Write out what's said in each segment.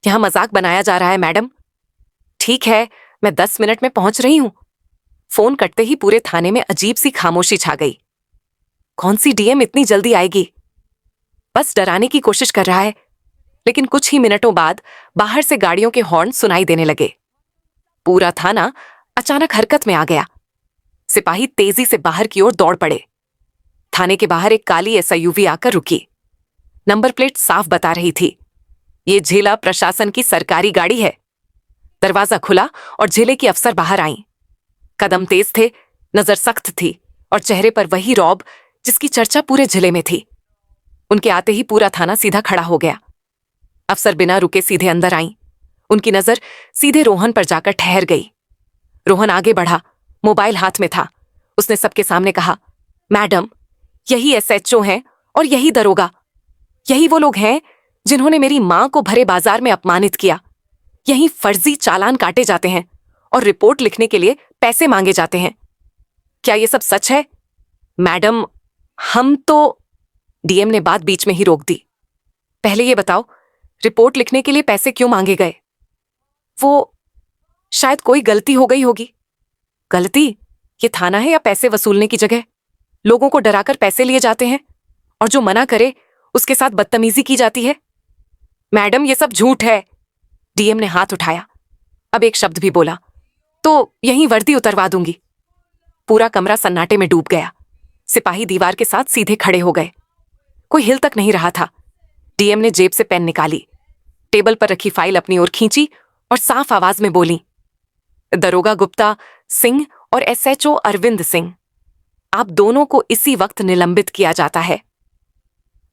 यहाँ मजाक बनाया जा रहा है मैडम। ठीक है, मैं 10 मिनट में पहुंच रही हूं। फोन कटते ही पूरे थाने में अजीब सी खामोशी छा गई। कौन सी डीएम इतनी जल्दी आएगी? बस डराने की कोशिश कर रहा है। लेकिन कुछ ही मिनटों बाद बाहर से गाड़ियों के हॉर्न सुनाई देने लगे। पूरा थाना अचानक हरकत में आ गया। सिपाही तेजी से बाहर की ओर दौड़ पड़े। थाने के बाहर एक काली एसयूवी आकर रुकी। नंबर प्लेट साफ बता रही थी, ये झेला प्रशासन की सरकारी गाड़ी है। दरवाजा खुला और झेले की अफसर बाहर आईं। कदम तेज थे, नजर सख्त थी और चेहरे पर वही रौब जिसकी चर्चा पूरे जिले में थी। उनके आते ही पूरा थाना सीधा खड़ा हो गया। अफसर बिना रुके सीधे अंदर आईं। उनकी नजर सीधे रोहन पर जाकर ठहर गई। रोहन आगे बढ़ा, मोबाइल हाथ में था। उसने सबके सामने कहा, मैडम, यही एसएचओ हैं और यही दरोगा। यही वो लोग हैं जिन्होंने मेरी मां को भरे बाजार में अपमानित किया। यही फर्जी चालान काटे जाते हैं और रिपोर्ट लिखने के लिए पैसे मांगे जाते हैं। क्या ये सब सच है? मैडम, हम तो... डीएम ने बात बीच में ही रोक दी। पहले ये बताओ, रिपोर्ट लिखने के लिए पैसे क्यों मांगे गए? वो शायद कोई गलती हो गई होगी। गलती? ये थाना है या पैसे वसूलने की जगह? लोगों को डराकर पैसे लिए जाते हैं और जो मना करे उसके साथ बदतमीजी की जाती है। मैडम, ये सब झूठ है। डीएम ने हाथ उठाया। अब एक शब्द भी बोला तो यहीं वर्दी उतरवा दूंगी। पूरा कमरा सन्नाटे में डूब गया। सिपाही दीवार के साथ सीधे खड़े हो गए। कोई हिल तक नहीं रहा था। डीएम ने जेब से पेन निकाली, टेबल पर रखी फाइल अपनी ओर खींची और साफ आवाज में बोली, दरोगा गुप्ता सिंह और एसएचओ अरविंद सिंह, आप दोनों को इसी वक्त निलंबित किया जाता है।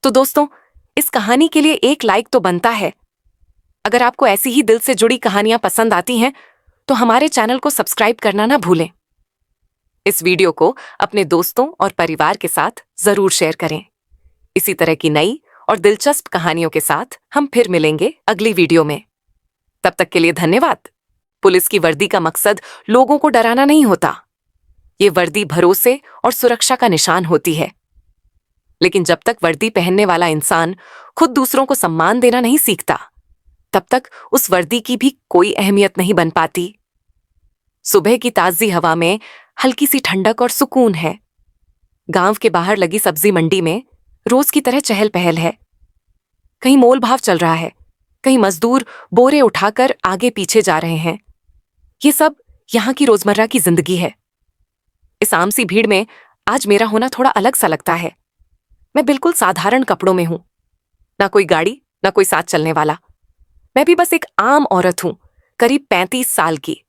तो दोस्तों, इस कहानी के लिए एक लाइक तो बनता है। अगर आपको ऐसी ही दिल से जुड़ी कहानियां पसंद आती हैं तो हमारे चैनल को सब्सक्राइब करना ना भूलें। इस वीडियो को अपने दोस्तों और परिवार के साथ जरूर शेयर करें। इसी तरह की नई और दिलचस्प कहानियों के साथ हम फिर मिलेंगे अगली वीडियो में। तब तक के लिए धन्यवाद। पुलिस की वर्दी का मकसद लोगों को डराना नहीं होता। ये वर्दी भरोसे और सुरक्षा का निशान होती है। लेकिन जब तक वर्दी पहनने वाला इंसान खुद दूसरों को सम्मान देना नहीं सीखता, तब तक उस वर्दी की भी कोई अहमियत नहीं बन पाती। सुबह की ताजी हवा में हल्की सी ठंडक और सुकून है। गांव के बाहर लगी सब्जी मंडी में रोज की तरह चहल पहल है। कहीं मोल भाव चल रहा है, कहीं मजदूर बोरे उठाकर आगे पीछे जा रहे हैं। ये सब यहाँ की रोजमर्रा की जिंदगी है। इस आम सी भीड़ में आज मेरा होना थोड़ा अलग सा लगता है। मैं बिल्कुल साधारण कपड़ों में हूं, ना कोई गाड़ी, ना कोई साथ चलने वाला। मैं भी बस एक आम औरत हूं, करीब 35 साल की।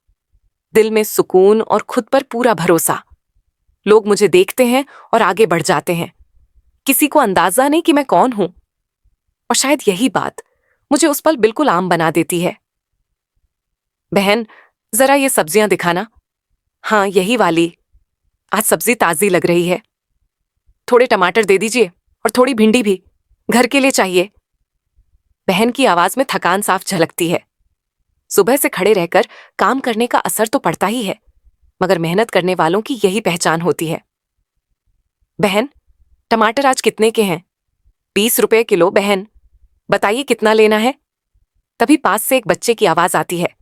दिल में सुकून और खुद पर पूरा भरोसा। लोग मुझे देखते हैं और आगे बढ़ जाते हैं। किसी को अंदाजा नहीं कि मैं कौन हूं। और शायद यही बात मुझे उस पल बिल्कुल आम बना देती है। बहन, जरा ये सब्जियां दिखाना। हाँ, यही वाली। आज सब्जी ताजी लग रही है। थोड़े टमाटर दे दीजिए और थोड़ी भिंडी भी, घर के लिए चाहिए। बहन की आवाज में थकान साफ झलकती है। सुबह से खड़े रहकर काम करने का असर तो पड़ता ही है, मगर मेहनत करने वालों की यही पहचान होती है। बहन, टमाटर आज कितने के हैं? 20 रुपए किलो बहन। बताइए कितना लेना है? तभी पास से एक बच्चे की आवाज आती है,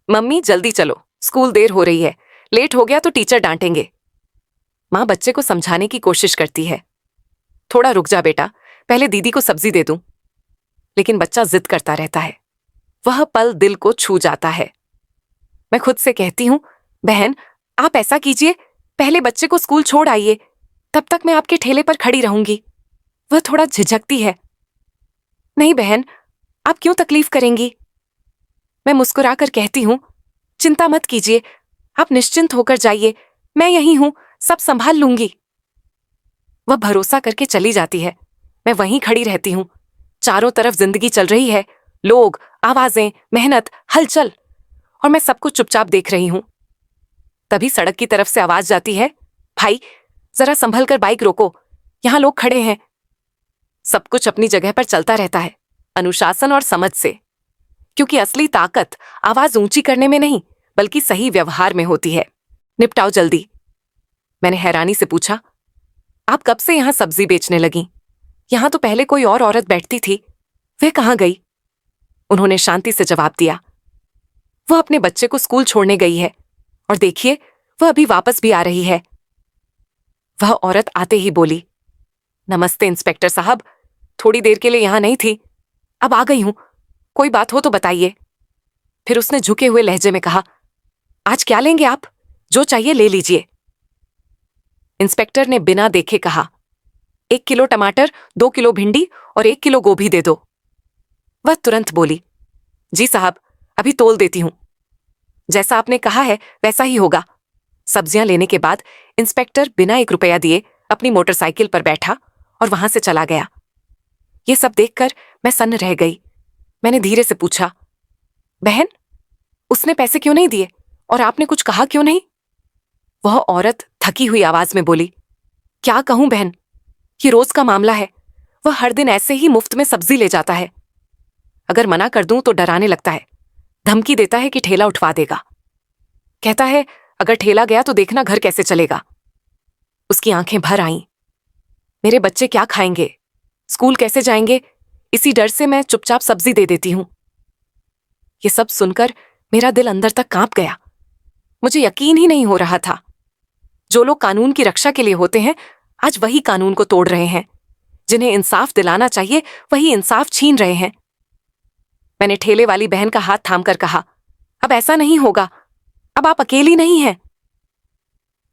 मम्मी जल्दी चलो, स्कूल देर हो रही है। लेट हो गया तो टीचर डांटेंगे। मां बच्चे को समझाने की कोशिश करती है, थोड़ा रुक जा बेटा, पहले दीदी को सब्जी दे दूं। लेकिन बच्चा जिद करता रहता है। वह पल दिल को छू जाता है। मैं खुद से कहती हूं, बहन आप ऐसा कीजिए, पहले बच्चे को स्कूल छोड़ आइए, तब तक मैं आपके ठेले पर खड़ी रहूंगी। वह थोड़ा झिझकती है। नहीं बहन, आप क्यों तकलीफ करेंगी? मैं मुस्कुराकर कहती हूं, चिंता मत कीजिए, आप निश्चिंत होकर जाइए, मैं यहीं हूं, सब संभाल लूंगी। वह भरोसा करके चली जाती है। मैं वहीं खड़ी रहती हूं। चारों तरफ जिंदगी चल रही है, लोग, आवाजें, मेहनत, हलचल, और मैं सबको चुपचाप देख रही हूं। तभी सड़क की तरफ से आवाज जाती है, भाई जरा संभल कर बाइक रोको, यहां लोग खड़े हैं। सब कुछ अपनी जगह पर चलता रहता है, अनुशासन और समझ से, क्योंकि असली ताकत आवाज ऊंची करने में नहीं बल्कि सही व्यवहार में होती है। निपटाओ जल्दी। मैंने हैरानी से पूछा, आप कब से यहां सब्जी बेचने लगी? यहां तो पहले कोई और औरत बैठती थी, वह कहां गई? उन्होंने शांति से जवाब दिया। वो अपने बच्चे को स्कूल छोड़ने गई है और देखिए वह अभी वापस भी आ रही है। वह औरत आते ही बोली, नमस्ते इंस्पेक्टर साहब, थोड़ी देर के लिए यहां नहीं थी, अब आ गई हूं, कोई बात हो तो बताइए। फिर उसने झुके हुए लहजे में कहा, आज क्या लेंगे आप? जो चाहिए ले लीजिए। इंस्पेक्टर ने बिना देखे कहा, 1 किलो टमाटर, 2 किलो भिंडी और 1 किलो गोभी दे दो। वह तुरंत बोली, जी साहब, अभी तोल देती हूं। जैसा आपने कहा है वैसा ही होगा। सब्जियां लेने के बाद इंस्पेक्टर बिना 1 रुपया दिए अपनी मोटरसाइकिल पर बैठा और वहां से चला गया। ये सब देखकर मैं सन्न रह गई। मैंने धीरे से पूछा, बहन, उसने पैसे क्यों नहीं दिए और आपने कुछ कहा क्यों नहीं? वह औरत थकी हुई आवाज में बोली, क्या कहूं बहन, ये रोज का मामला है। वह हर दिन ऐसे ही मुफ्त में सब्जी ले जाता है। अगर मना कर दूं तो डराने लगता है, धमकी देता है कि ठेला उठवा देगा। कहता है अगर ठेला गया तो देखना घर कैसे चलेगा। उसकी आंखें भर आईं। मेरे बच्चे क्या खाएंगे, स्कूल कैसे जाएंगे, इसी डर से मैं चुपचाप सब्जी दे देती हूं। ये सब सुनकर मेरा दिल अंदर तक कांप गया। मुझे यकीन ही नहीं हो रहा था। जो लोग कानून की रक्षा के लिए होते हैं, आज वही कानून को तोड़ रहे हैं। जिन्हें इंसाफ दिलाना चाहिए वही इंसाफ छीन रहे हैं। मैंने ठेले वाली बहन का हाथ थामकर कहा, अब ऐसा नहीं होगा, अब आप अकेली नहीं हैं।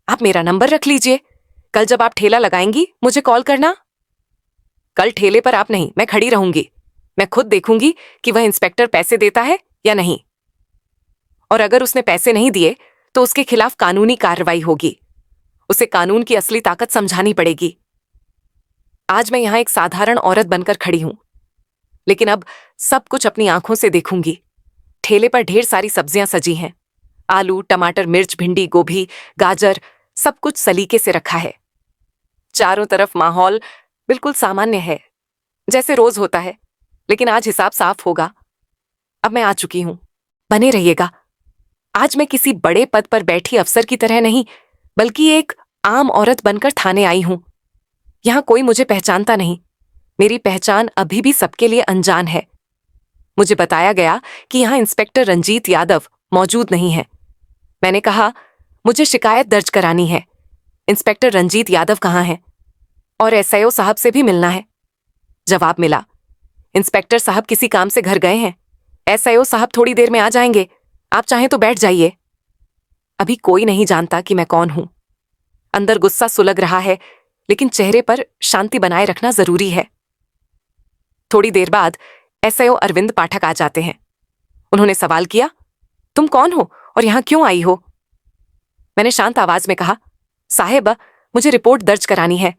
आप मेरा नंबर रख लीजिए, कल जब आप ठेला लगाएंगी मुझे कॉल करना। कल ठेले पर आप नहीं, मैं खड़ी रहूंगी। मैं खुद देखूंगी कि वह इंस्पेक्टर पैसे देता है या नहीं, और अगर उसने पैसे नहीं दिए तो उसके खिलाफ कानूनी कार्रवाई होगी। उसे कानून की असली ताकत समझानी पड़ेगी। आज मैं यहां एक साधारण औरत बनकर खड़ी हूं, लेकिन अब सब कुछ अपनी आंखों से देखूंगी। ठेले पर ढेर सारी सब्जियां सजी हैं। आलू, टमाटर, मिर्च, भिंडी, गोभी, गाजर, सब कुछ सलीके से रखा है। चारों तरफ माहौल बिल्कुल सामान्य है, जैसे रोज होता है, लेकिन आज हिसाब साफ होगा। अब मैं आ चुकी हूं, बने रहिएगा। आज मैं किसी बड़े पद पर बैठी अफसर की तरह नहीं, बल्कि एक आम औरत बनकर थाने आई हूं। यहां कोई मुझे पहचानता नहीं। मेरी पहचान अभी भी सबके लिए अनजान है। मुझे बताया गया कि यहां इंस्पेक्टर रंजीत यादव मौजूद नहीं है। मैंने कहा, मुझे शिकायत दर्ज करानी है। इंस्पेक्टर रंजीत यादव कहाँ हैं? और एसआईओ साहब से भी मिलना है। जवाब मिला, इंस्पेक्टर साहब किसी काम से घर गए हैं। एसआईओ साहब थोड़ी देर में आ जाएंगे, आप चाहें तो बैठ जाइए। अभी कोई नहीं जानता कि मैं कौन हूं। अंदर गुस्सा सुलग रहा है, लेकिन चेहरे पर शांति बनाए रखना जरूरी है। थोड़ी देर बाद एसआईओ अरविंद पाठक आ जाते हैं। उन्होंने सवाल किया, तुम कौन हो और यहां क्यों आई हो? मैंने शांत आवाज में कहा, साहेब, मुझे रिपोर्ट दर्ज करानी है।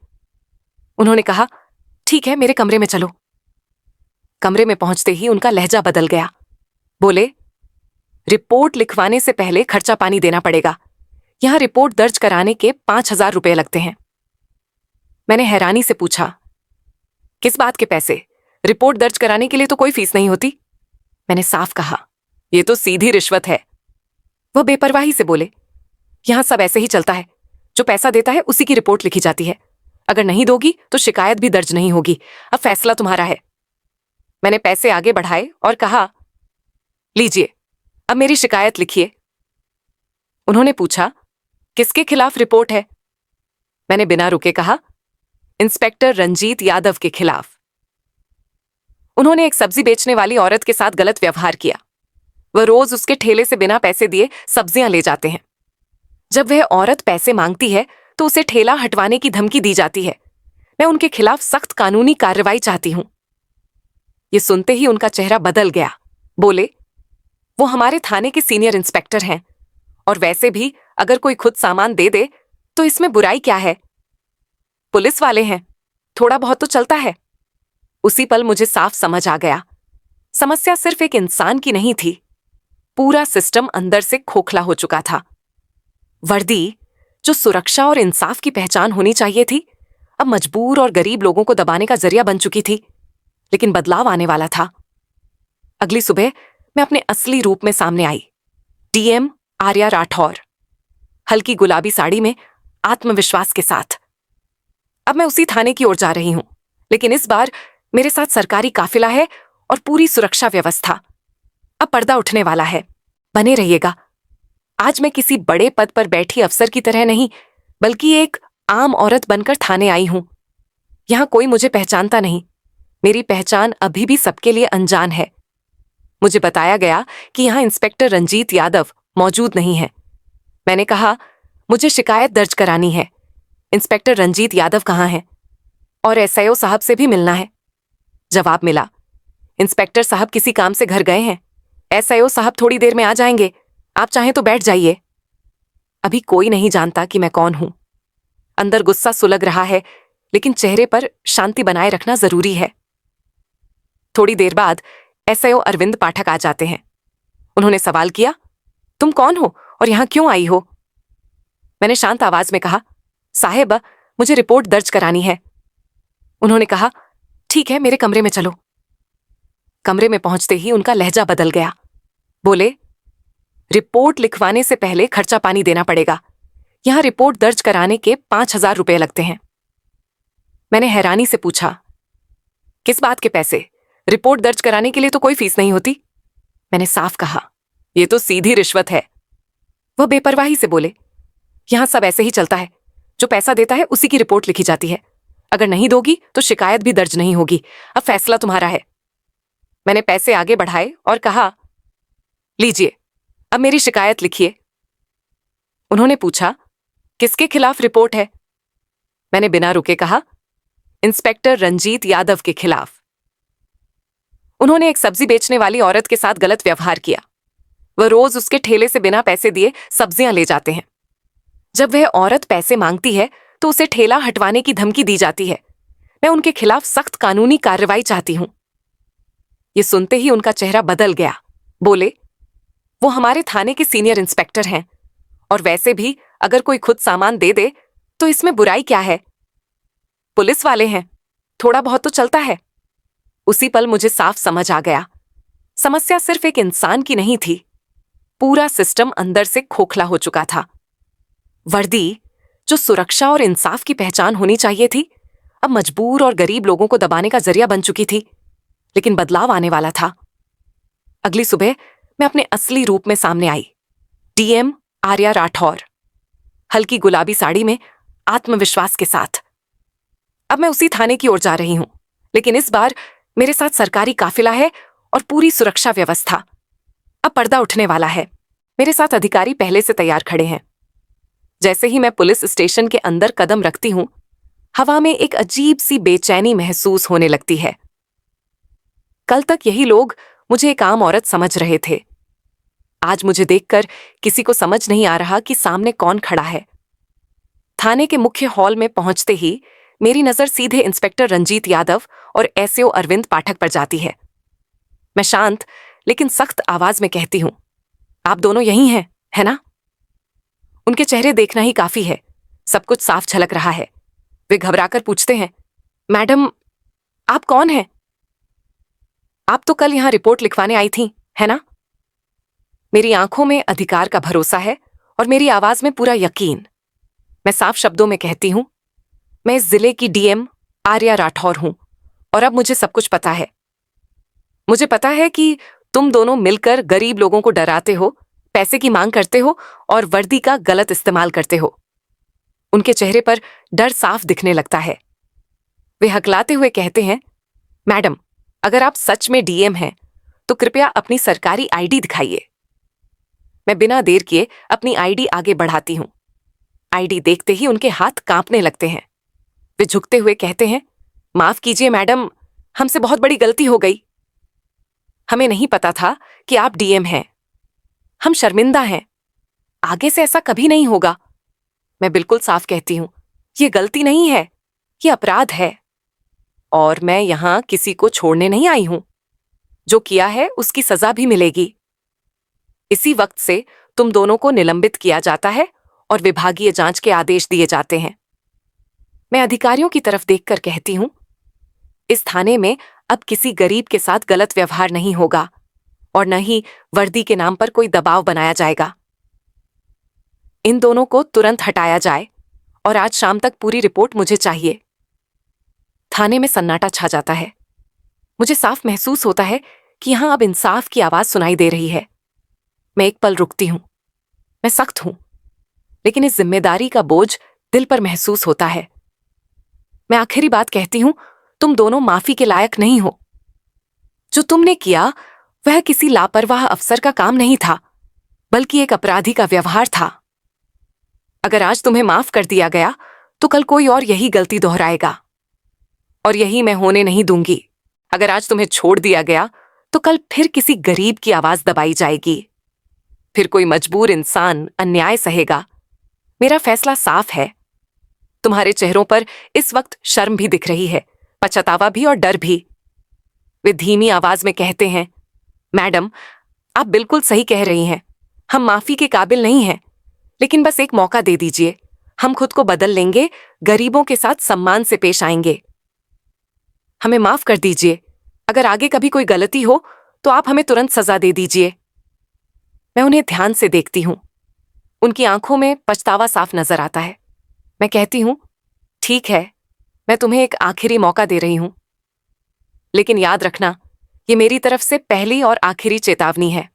उन्होंने कहा, ठीक है, मेरे कमरे में चलो। कमरे में पहुंचते ही उनका लहजा बदल गया। बोले, रिपोर्ट लिखवाने से पहले खर्चा पानी देना पड़ेगा। यहां रिपोर्ट दर्ज कराने के 5,000 रुपए लगते हैं। मैंने हैरानी से पूछा, किस बात के पैसे? रिपोर्ट दर्ज कराने के लिए तो कोई फीस नहीं होती। मैंने साफ कहा, यह तो सीधी रिश्वत है। वह बेपरवाही से बोले, यहां सब ऐसे ही चलता है, जो पैसा देता है उसी की रिपोर्ट लिखी जाती है। अगर नहीं दोगी तो शिकायत भी दर्ज नहीं होगी। अब फैसला तुम्हारा है। मैंने पैसे आगे बढ़ाए और कहा, लीजिए, अब मेरी शिकायत लिखिए। उन्होंने पूछा, किसके खिलाफ रिपोर्ट है? मैंने बिना रुके कहा, इंस्पेक्टर रंजीत यादव के खिलाफ। उन्होंने एक सब्जी बेचने वाली औरत के साथ गलत व्यवहार किया। वह रोज उसके ठेले से बिना पैसे दिए सब्जियां ले जाते हैं। जब वह औरत पैसे मांगती है तो उसे ठेला हटवाने की धमकी दी जाती है। मैं उनके खिलाफ सख्त कानूनी कार्रवाई चाहती हूं। ये सुनते ही उनका चेहरा बदल गया। बोले, वो हमारे थाने के सीनियर इंस्पेक्टर हैं, और वैसे भी अगर कोई खुद सामान दे दे तो इसमें बुराई क्या है? पुलिस वाले हैं, थोड़ा बहुत तो चलता है। उसी पल मुझे साफ समझ आ गया, समस्या सिर्फ एक इंसान की नहीं थी। पूरा सिस्टम अंदर से खोखला हो चुका था। वर्दी, जो सुरक्षा और इंसाफ की पहचान होनी चाहिए थी, अब मजबूर और गरीब लोगों को दबाने का जरिया बन चुकी थी। लेकिन बदलाव आने वाला था। अगली सुबह मैं अपने असली रूप में सामने आई, डीएम आर्या राठौर, हल्की गुलाबी साड़ी में, आत्मविश्वास के साथ। अब मैं उसी थाने की ओर जा रही हूं, लेकिन इस बार मेरे साथ सरकारी काफिला है और पूरी सुरक्षा व्यवस्था। अब पर्दा उठने वाला है, बने रहिएगा। आज मैं किसी बड़े पद पर बैठी अफसर की तरह नहीं, बल्कि एक आम औरत बनकर थाने आई हूं। यहां कोई मुझे पहचानता नहीं। मेरी पहचान अभी भी सबके लिए अनजान है। मुझे बताया गया कि यहां इंस्पेक्टर रंजीत यादव मौजूद नहीं है। मैंने कहा, मुझे शिकायत दर्ज करानी है। इंस्पेक्टर रंजीत यादव कहाँ हैं? और एसआईओ साहब से भी मिलना है। जवाब मिला, इंस्पेक्टर साहब किसी काम से घर गए हैं। एसआईओ साहब थोड़ी देर में आ जाएंगे, आप चाहें तो बैठ जाइए। अभी कोई नहीं जानता कि मैं कौन हूं। अंदर गुस्सा सुलग रहा है, लेकिन चेहरे पर शांति बनाए रखना जरूरी है। थोड़ी देर बाद एसआईओ अरविंद पाठक आ जाते हैं। उन्होंने सवाल किया, तुम कौन हो और यहां क्यों आई हो? मैंने शांत आवाज में कहा, साहेब, मुझे रिपोर्ट दर्ज करानी है। उन्होंने कहा, ठीक है, मेरे कमरे में चलो। कमरे में पहुंचते ही उनका लहजा बदल गया। बोले, रिपोर्ट लिखवाने से पहले खर्चा पानी देना पड़ेगा। यहां रिपोर्ट दर्ज कराने के 5,000 रुपए लगते हैं। मैंने हैरानी से पूछा, किस बात के पैसे? रिपोर्ट दर्ज कराने के लिए तो कोई फीस नहीं होती। मैंने साफ कहा, यह तो सीधी रिश्वत है। वह बेपरवाही से बोले, यहां सब ऐसे ही चलता है। जो पैसा देता है उसी की रिपोर्ट लिखी जाती है। अगर नहीं दोगी तो शिकायत भी दर्ज नहीं होगी। अब फैसला तुम्हारा है। मैंने पैसे आगे बढ़ाए और कहा, लीजिए, अब मेरी शिकायत लिखिए। उन्होंने पूछा, किसके खिलाफ रिपोर्ट है? मैंने बिना रुके कहा, इंस्पेक्टर रंजीत यादव के खिलाफ। उन्होंने एक सब्जी बेचने वाली औरत के साथ गलत व्यवहार किया। वह रोज उसके ठेले से बिना पैसे दिए सब्जियां ले जाते हैं। जब वह औरत पैसे मांगती है तो उसे ठेला हटवाने की धमकी दी जाती है। मैं उनके खिलाफ सख्त कानूनी कार्रवाई चाहती हूं। ये सुनते ही उनका चेहरा बदल गया। बोले, वो हमारे थाने के सीनियर इंस्पेक्टर हैं, और वैसे भी अगर कोई खुद सामान दे दे तो इसमें बुराई क्या है? पुलिस वाले हैं, थोड़ा बहुत तो चलता है। उसी पल मुझे साफ समझ आ गया, समस्या सिर्फ एक इंसान की नहीं थी। पूरा सिस्टम अंदर से खोखला हो चुका था। वर्दी, जो सुरक्षा और इंसाफ की पहचान होनी चाहिए थी, अब मजबूर और गरीब लोगों को दबाने का जरिया बन चुकी थी। लेकिन बदलाव आने वाला था। अगली सुबह मैं अपने असली रूप में सामने आई, डीएम आर्या राठौर, हल्की गुलाबी साड़ी में, आत्मविश्वास के साथ। अब मैं उसी थाने की ओर जा रही हूं, लेकिन इस बार मेरे साथ सरकारी काफिला है और पूरी सुरक्षा व्यवस्था। अब पर्दा उठने वाला है। मेरे साथ अधिकारी पहले से तैयार खड़े हैं। जैसे ही मैं पुलिस स्टेशन के अंदर कदम रखती हूं, हवा में एक अजीब सी बेचैनी महसूस होने लगती है। कल तक यही लोग मुझे एक आम औरत समझ रहे थे। आज मुझे देखकर किसी को समझ नहीं आ रहा कि सामने कौन खड़ा है। थाने के मुख्य हॉल में पहुंचते ही मेरी नजर सीधे इंस्पेक्टर रंजीत यादव और एसओ अरविंद पाठक पर जाती है। मैं शांत लेकिन सख्त आवाज में कहती हूं, आप दोनों यही हैं, है ना? उनके चेहरे देखना ही काफी है, सब कुछ साफ झलक रहा है। वे घबराकर पूछते हैं, मैडम, आप कौन हैं? आप तो कल यहां रिपोर्ट लिखवाने आई थी, है ना? मेरी आंखों में अधिकार का भरोसा है और मेरी आवाज में पूरा यकीन। मैं साफ शब्दों में कहती हूं, मैं इस जिले की डीएम आर्या राठौर हूं और अब मुझे सब कुछ पता है। मुझे पता है कि तुम दोनों मिलकर गरीब लोगों को डराते हो, पैसे की मांग करते हो और वर्दी का गलत इस्तेमाल करते हो। उनके चेहरे पर डर साफ दिखने लगता है। वे हकलाते हुए कहते हैं, मैडम, अगर आप सच में डीएम हैं तो कृपया अपनी सरकारी आईडी दिखाइए। मैं बिना देर किए अपनी आईडी आगे बढ़ाती हूं। आईडी देखते ही उनके हाथ कांपने लगते हैं। वे झुकते हुए कहते हैं, माफ कीजिए मैडम, हमसे बहुत बड़ी गलती हो गई। हमें नहीं पता था कि आप डीएम हैं। हम शर्मिंदा हैं। आगे से ऐसा कभी नहीं होगा। मैं बिल्कुल साफ कहती हूं, ये गलती नहीं है, ये अपराध है। और मैं यहां किसी को छोड़ने नहीं आई हूं। जो किया है उसकी सजा भी मिलेगी। इसी वक्त से तुम दोनों को निलंबित किया जाता है और विभागीय जांच के आदेश दिए जाते हैं। मैं अधिकारियों की तरफ देखकर कहती हूं, इस थाने में अब किसी गरीब के साथ गलत व्यवहार नहीं होगा और न ही वर्दी के नाम पर कोई दबाव बनाया जाएगा। इन दोनों को तुरंत हटाया जाए और आज शाम तक पूरी रिपोर्ट मुझे चाहिए। थाने में सन्नाटा छा जाता है। मुझे साफ महसूस होता है कि यहां अब इंसाफ की आवाज सुनाई दे रही है। मैं एक पल रुकती हूं। मैं सख्त हूं, लेकिन इस जिम्मेदारी का बोझ दिल पर महसूस होता है। मैं आखिरी बात कहती हूं, तुम दोनों माफी के लायक नहीं हो। जो तुमने किया वह किसी लापरवाह अफसर का काम नहीं था, बल्कि एक अपराधी का व्यवहार था। अगर आज तुम्हें माफ कर दिया गया तो कल कोई और यही गलती दोहराएगा, और यही मैं होने नहीं दूंगी। अगर आज तुम्हें छोड़ दिया गया तो कल फिर किसी गरीब की आवाज दबाई जाएगी, फिर कोई मजबूर इंसान अन्याय सहेगा। मेरा फैसला साफ है। तुम्हारे चेहरों पर इस वक्त शर्म भी दिख रही है, पछतावा भी और डर भी। वे धीमी आवाज में कहते हैं, मैडम, आप बिल्कुल सही कह रही हैं। हम माफी के काबिल नहीं हैं, लेकिन बस एक मौका दे दीजिए। हम खुद को बदल लेंगे, गरीबों के साथ सम्मान से पेश आएंगे। हमें माफ कर दीजिए। अगर आगे कभी कोई गलती हो तो आप हमें तुरंत सजा दे दीजिए। मैं उन्हें ध्यान से देखती हूं। उनकी आंखों में पछतावा साफ नजर आता है। मैं कहती हूं, ठीक है, मैं तुम्हें एक आखिरी मौका दे रही हूं, लेकिन याद रखना, ये मेरी तरफ से पहली और आखिरी चेतावनी है।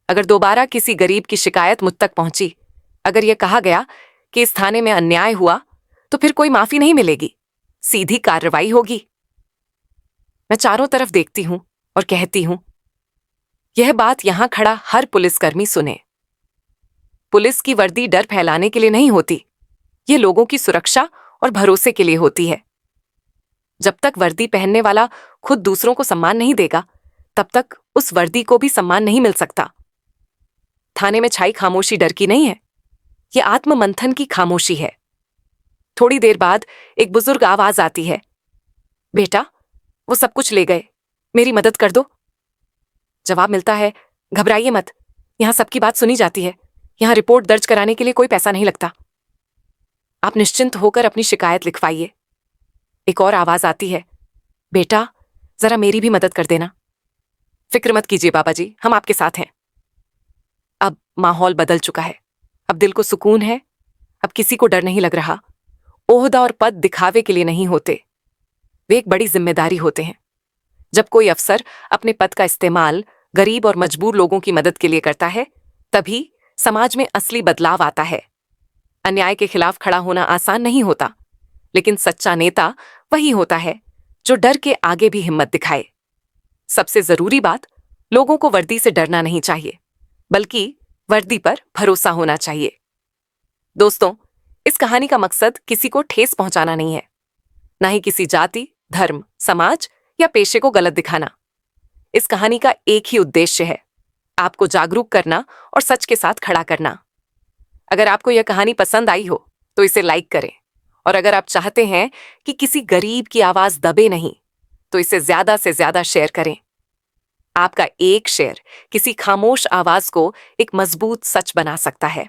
अगर दोबारा किसी गरीब की शिकायत मुझ तक पहुंची, अगर यह कहा गया कि इस थाने में अन्याय हुआ, तो फिर कोई माफी नहीं मिलेगी, सीधी कार्रवाई होगी। मैं चारों तरफ देखती हूं और कहती हूं, यह बात यहां खड़ा हर पुलिसकर्मी सुने। पुलिस की वर्दी डर फैलाने के लिए नहीं होती, ये लोगों की सुरक्षा और भरोसे के लिए होती है। जब तक वर्दी पहनने वाला खुद दूसरों को सम्मान नहीं देगा, तब तक उस वर्दी को भी सम्मान नहीं मिल सकता। थाने में छाई खामोशी डर की नहीं है, ये आत्ममंथन की खामोशी है। थोड़ी देर बाद एक बुजुर्ग आवाज आती है, बेटा, वो सब कुछ ले गए, मेरी मदद कर दो। जवाब मिलता है, घबराइए मत, यहां सबकी बात सुनी जाती है। यहां रिपोर्ट दर्ज कराने के लिए कोई पैसा नहीं लगता। आप निश्चिंत होकर अपनी शिकायत लिखवाइए। एक और आवाज आती है, बेटा, जरा मेरी भी मदद कर देना। फिक्र मत कीजिए बाबा जी, हम आपके साथ हैं। अब माहौल बदल चुका है। अब दिल को सुकून है। अब किसी को डर नहीं लग रहा। ओहदा और पद दिखावे के लिए नहीं होते, वे एक बड़ी जिम्मेदारी होते हैं। जब कोई अफसर अपने पद का इस्तेमाल गरीब और मजबूर लोगों की मदद के लिए करता है, तभी समाज में असली बदलाव आता है। अन्याय के खिलाफ खड़ा होना आसान नहीं होता, लेकिन सच्चा नेता वही होता है जो डर के आगे भी हिम्मत दिखाए। सबसे जरूरी बात, लोगों को वर्दी से डरना नहीं चाहिए, बल्कि वर्दी पर भरोसा होना चाहिए। दोस्तों, इस कहानी का मकसद किसी को ठेस पहुंचाना नहीं है, ना ही किसी जाति, धर्म, समाज या पेशे को गलत दिखाना। इस कहानी का एक ही उद्देश्य है, आपको जागरूक करना और सच के साथ खड़ा करना। अगर आपको यह कहानी पसंद आई हो तो इसे लाइक करें, और अगर आप चाहते हैं कि किसी गरीब की आवाज दबे नहीं, तो इसे ज्यादा से ज्यादा शेयर करें। आपका एक शेयर किसी खामोश आवाज को एक मजबूत सच बना सकता है।